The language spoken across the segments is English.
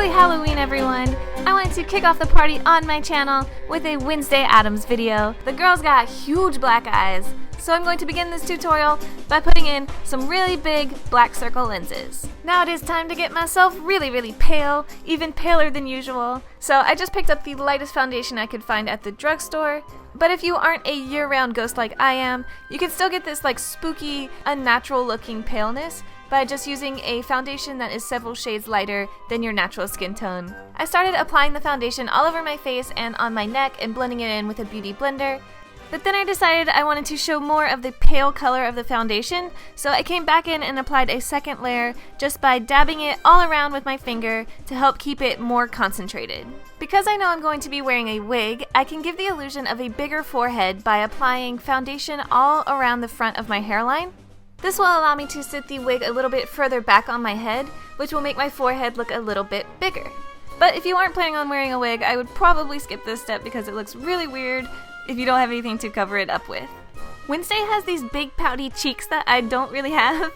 Happily Halloween, everyone! I wanted to kick off the party on my channel with a Wednesday Addams video. The girl's got huge black eyes, so I'm going to begin this tutorial by putting in some really big black circle lenses. Now it is time to get myself really pale, even paler than usual. So I just picked up the lightest foundation I could find at the drugstore. But if you aren't a year-round ghost like I am, you can still get this like spooky, unnatural looking paleness by just using a foundation that is several shades lighter than your natural skin tone. I started applying the foundation all over my face and on my neck and blending it in with a beauty blender. But then I decided I wanted to show more of the pale color of the foundation, so I came back in and applied a second layer just by dabbing it all around with my finger to help keep it more concentrated. Because I know I'm going to be wearing a wig, I can give the illusion of a bigger forehead by applying foundation all around the front of my hairline. This will allow me to sit the wig a little bit further back on my head, which will make my forehead look a little bit bigger. But if you aren't planning on wearing a wig, I would probably skip this step because it looks really weird if you don't have anything to cover it up with. Wednesday has these big pouty cheeks that I don't really have.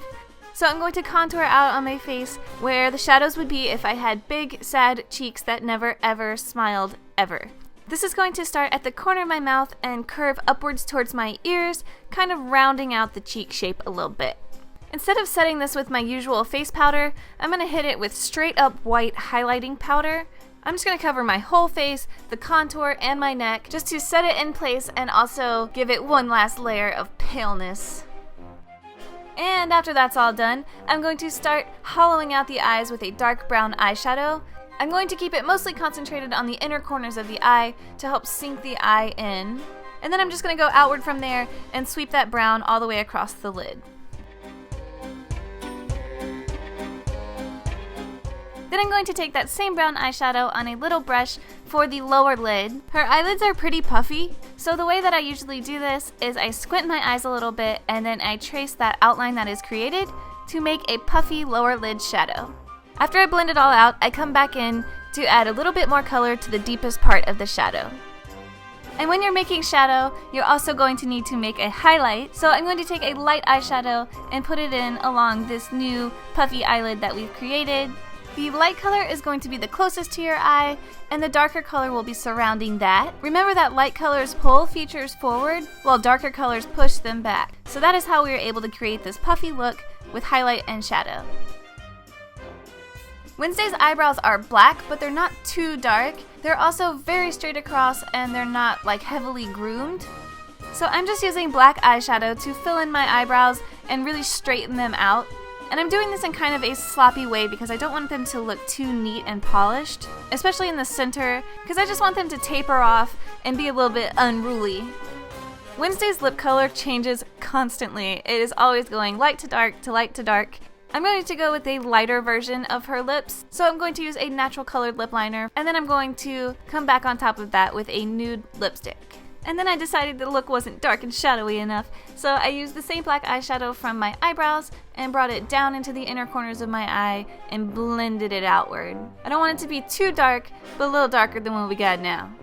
So I'm going to contour out on my face where the shadows would be if I had big, sad cheeks that never ever smiled ever. This is going to start at the corner of my mouth and curve upwards towards my ears, kind of rounding out the cheek shape a little bit. Instead of setting this with my usual face powder, I'm going to hit it with straight up white highlighting powder. I'm just going to cover my whole face, the contour, and my neck just to set it in place and also give it one last layer of paleness. And after that's all done, I'm going to start hollowing out the eyes with a dark brown eyeshadow. I'm going to keep it mostly concentrated on the inner corners of the eye to help sink the eye in. And then I'm just going to go outward from there and sweep that brown all the way across the lid. Then I'm going to take that same brown eyeshadow on a little brush for the lower lid. Her eyelids are pretty puffy, so the way that I usually do this is I squint my eyes a little bit and then I trace that outline that is created to make a puffy lower lid shadow. After I blend it all out, I come back in to add a little bit more color to the deepest part of the shadow. And when you're making shadow, you're also going to need to make a highlight. So I'm going to take a light eyeshadow and put it in along this new puffy eyelid that we've created. The light color is going to be the closest to your eye, and the darker color will be surrounding that. Remember that light colors pull features forward, while darker colors push them back. So that is how we are able to create this puffy look with highlight and shadow. Wednesday's eyebrows are black, but they're not too dark. They're also very straight across, and they're not like heavily groomed. So I'm just using black eyeshadow to fill in my eyebrows and really straighten them out. And I'm doing this in kind of a sloppy way because I don't want them to look too neat and polished, especially in the center, because I just want them to taper off and be a little bit unruly. Wednesday's lip color changes constantly. It is always going light to dark to light to dark. I'm going to go with a lighter version of her lips, so I'm going to use a natural colored lip liner, and then I'm going to come back on top of that with a nude lipstick. And then I decided the look wasn't dark and shadowy enough, so I used the same black eyeshadow from my eyebrows and brought it down into the inner corners of my eye and blended it outward. I don't want it to be too dark, but a little darker than what we got now.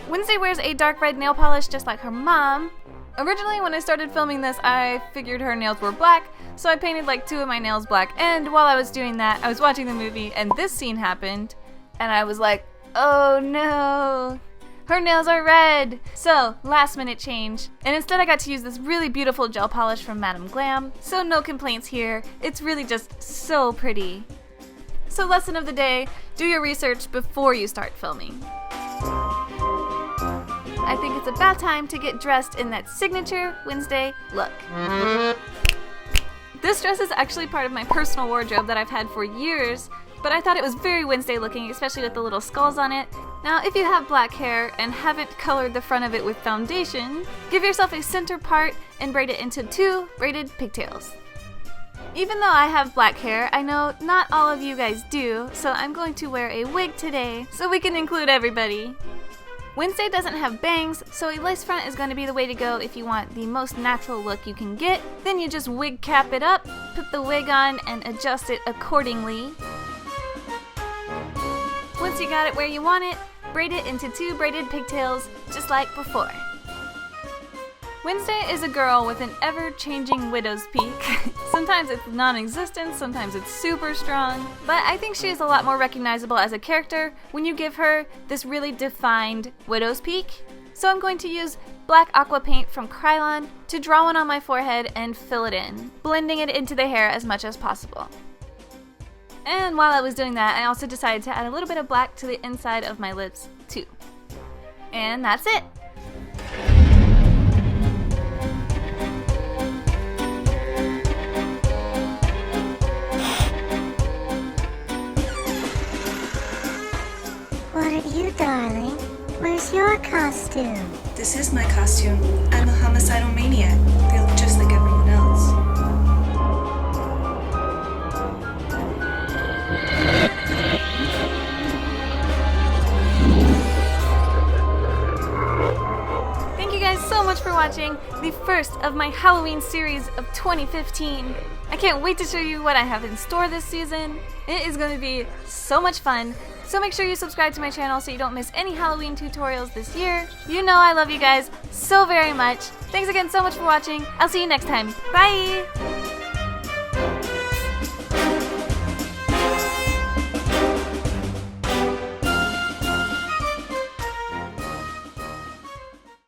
Wednesday wears a dark red nail polish just like her mom. Originally, when I started filming this, I figured her nails were black, so I painted like 2 of my nails black, and while I was doing that, I was watching the movie, and this scene happened, and I was like, oh no! Her nails are red! So, last minute change. And instead I got to use this really beautiful gel polish from Madame Glam. So no complaints here. It's really just so pretty. So lesson of the day, do your research before you start filming. I think it's about time to get dressed in that signature Wednesday look. This dress is actually part of my personal wardrobe that I've had for years, but I thought it was very Wednesday looking, especially with the little skulls on it. Now, if you have black hair and haven't colored the front of it with foundation, give yourself a center part and braid it into 2 braided pigtails. Even though I have black hair, I know not all of you guys do, so I'm going to wear a wig today so we can include everybody. Wednesday doesn't have bangs, so a lace front is going to be the way to go if you want the most natural look you can get. Then you just wig cap it up, put the wig on, and adjust it accordingly. Once you got it where you want it, braid it into 2 braided pigtails, just like before. Wednesday is a girl with an ever-changing widow's peak. Sometimes it's non-existent, sometimes it's super strong, but I think she is a lot more recognizable as a character when you give her this really defined widow's peak. So I'm going to use black aqua paint from Krylon to draw one on my forehead and fill it in, blending it into the hair as much as possible. And while I was doing that, I also decided to add a little bit of black to the inside of my lips too. And that's it! What are you, darling? Where's your costume? This is my costume. I'm a homicidal maniac. I look just like everyone else. Thank you guys so much for watching the first of my Halloween series of 2015. I can't wait to show you what I have in store this season. It is going to be so much fun. So make sure you subscribe to my channel so you don't miss any Halloween tutorials this year. You know I love you guys so very much. Thanks again so much for watching. I'll see you next time. Bye!